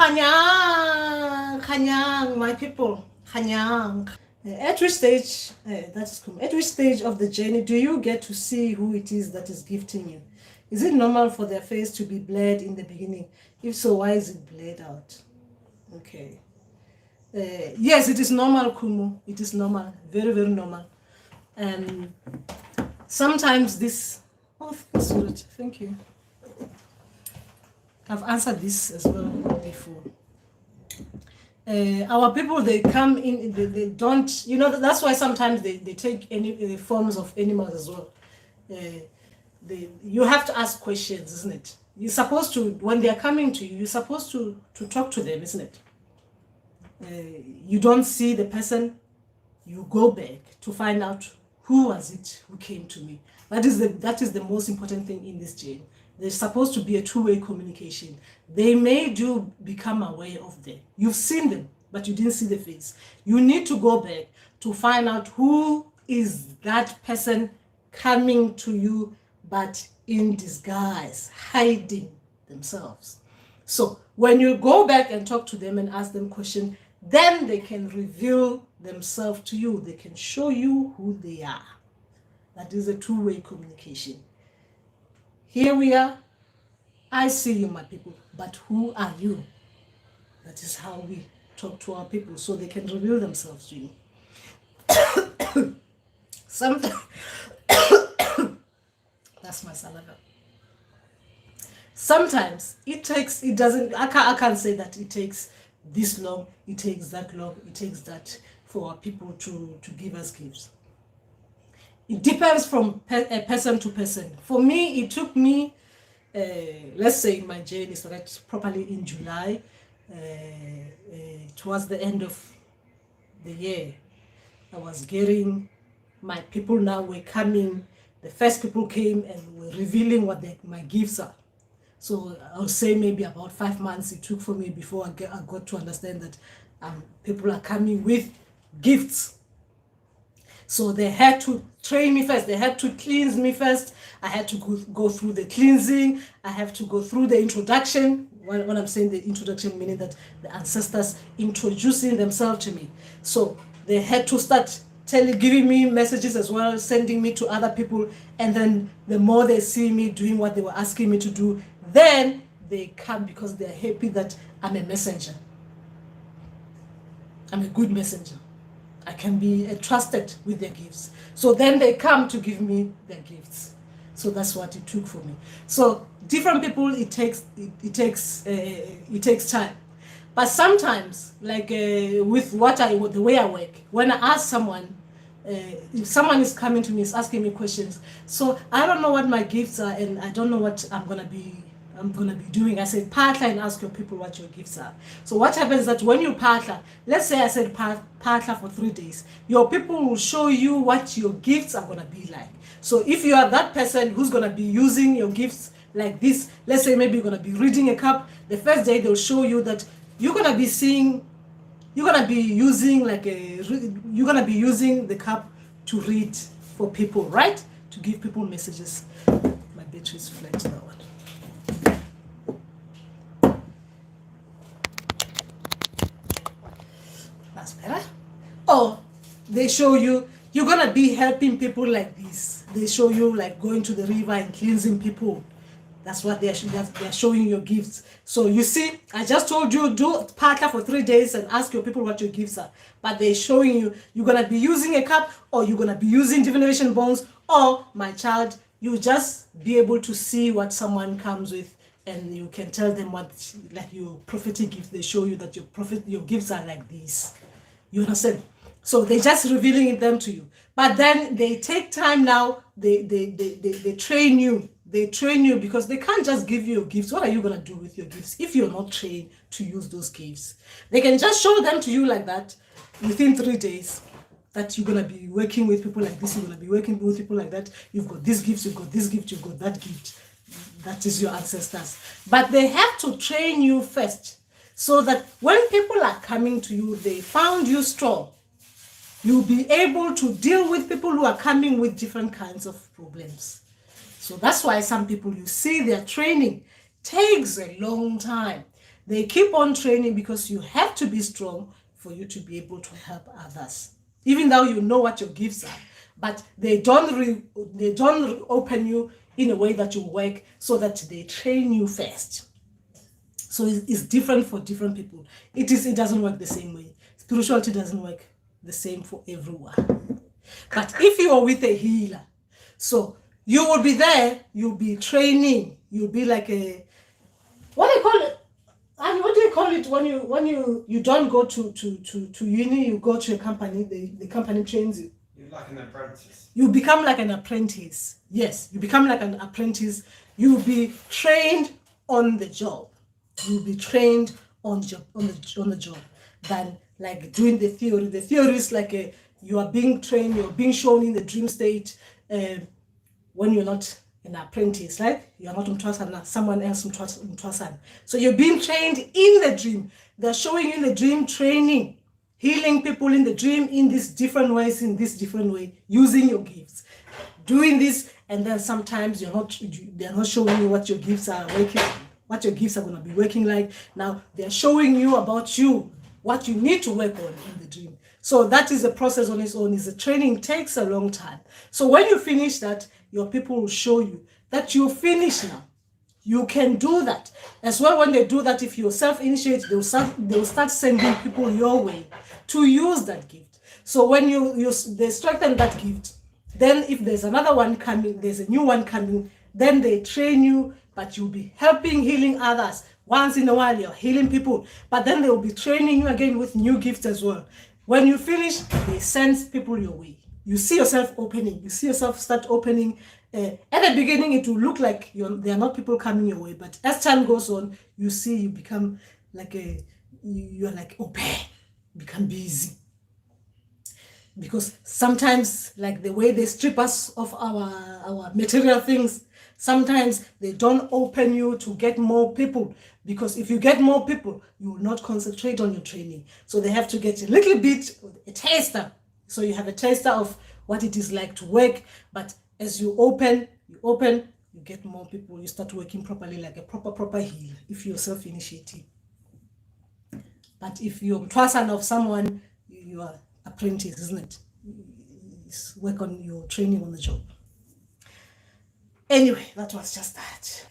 Kanyang, Kanyang, my people, Kanyang. At which stage, that's cool. At which stage of the journey do you get to see who it is that is gifting you? Is it normal for their face to be blurred in the beginning? If so, why is it blurred out? Okay. Yes, it is normal, Kumu. It is normal. Very, very normal. And sometimes this. Oh, thank you. I've answered this as well before. Our people, they come in, they don't, that's why sometimes they take any forms of animals as well. You have to ask questions, isn't it? You're supposed to, when they're coming to you, you're supposed to talk to them, isn't it? You don't see the person, you go back to find out who was it who came to me. That is the most important thing in this chain. There's supposed to be a two-way communication. They made you become aware of them. You've seen them, but you didn't see the face. You need to go back to find out who is that person coming to you, but in disguise, hiding themselves. So when you go back and talk to them and ask them questions, then they can reveal themselves to you. They can show you who they are. That is a two-way communication. Here we are. I see you, my people, but who are you? That is how we talk to our people, so they can reveal themselves to you. Sometimes, that's my saliva. Sometimes I can't say that it takes this long, it takes that long, it takes that for our people to give us gifts. It depends from person to person. For me, it took me, let's say my journey started properly in July, towards the end of the year. I was getting, my people now were coming, the first people came and were revealing what my gifts are. So I'll say maybe about 5 months it took for me before I got to understand that people are coming with gifts. So they had to train me first. They had to cleanse me first. I had to go through the cleansing. I have to go through the introduction. When I'm saying the introduction, meaning that the ancestors introducing themselves to me. So they had to start giving me messages as well, sending me to other people. And then the more they see me doing what they were asking me to do, then they come because they're happy that I'm a messenger. I'm a good messenger. I can be trusted with their gifts. So then they come to give me their gifts. So that's what it took for me. So different people, it takes time. But sometimes, like with the way I work, when I ask someone, if someone is coming to me, is asking me questions, so I don't know what my gifts are, and I don't know what I'm gonna be doing. I said partner and ask your people what your gifts are. So what happens is that when you partner, let's say I said partner for 3 days, your people will show you what your gifts are gonna be like. So if you are that person who's gonna be using your gifts like this, let's say maybe you're gonna be reading a cup, the first day they'll show you that you're gonna be using the cup to read for people, right? To give people messages. My battery is flat now. That's better. Or they show you, you're gonna be helping people like this. They show you like going to the river and cleansing people. That's what they're showing your gifts. So you see, I just told you, do partner for 3 days and ask your people what your gifts are. But they're showing you, you're gonna be using a cup, or you're gonna be using divination bones, or my child, you just be able to see what someone comes with, and you can tell them what, like your prophetic gift. They show you that your gifts are like these. You understand? So they're just revealing them to you. But then they take time now, they train you. They train you because they can't just give you your gifts. What are you going to do with your gifts if you're not trained to use those gifts? They can just show them to you like that within 3 days, that you're going to be working with people like this, you're going to be working with people like that. You've got these gifts, you've got this gift, you've got that gift. That is your ancestors. But they have to train you first so that when people are coming to you, they found you strong. You'll be able to deal with people who are coming with different kinds of problems. So that's why some people, you see, their training takes a long time. They keep on training because you have to be strong for you to be able to help others. Even though you know what your gifts are, but they don't open you in a way that you work, so that they train you first. So it's different for different people. It doesn't work the same way. Spirituality doesn't work the same for everyone. But if you are with a healer, so you will be there, you'll be training, you'll be like a, what do you call it? I mean, what do you call it when you don't go to uni, you go to a company, the company trains you. You're like an apprentice. You become like an apprentice. Yes, you become like an apprentice. You'll be trained on the job. You'll be trained on the job than like doing the theory. The theory is like you are being trained, you're being shown in the dream state when you're not an apprentice, right? You're not Mtwasana, someone else Mtwasana. So you're being trained in the dream. They're showing you in the dream training, healing people in the dream in these different ways, using your gifts. Doing this, and then sometimes they're not showing you what your gifts are working, what your gifts are going to be working like. Now they're showing you about you, what you need to work on in the dream. So that is a process on its own. The training takes a long time. So when you finish that, your people will show you that you finish now. You can do that. As well, when they do that, if you self-initiate, they'll start sending people your way to use that gift. So when they strengthen that gift, then if there's another one coming, there's a new one coming, then they train you, but you'll be healing others. Once in a while, you're healing people, but then they'll be training you again with new gifts as well. When you finish, they send people your way. You see yourself opening. You see yourself start opening. At the beginning, it will look like there are not people coming your way, but as time goes on, you see you become like you're like open, become busy. Because sometimes, like the way they strip us of our material things, sometimes they don't open you to get more people, because if you get more people, you will not concentrate on your training. So they have to get a little bit, a taster. So you have a taster of what it is like to work, but as you open, you get more people, you start working properly like a proper healer if you're self-initiating. But if you're Mtwasana of someone, you are apprentice, isn't it? Work on your training on the job. Anyway, that was just that.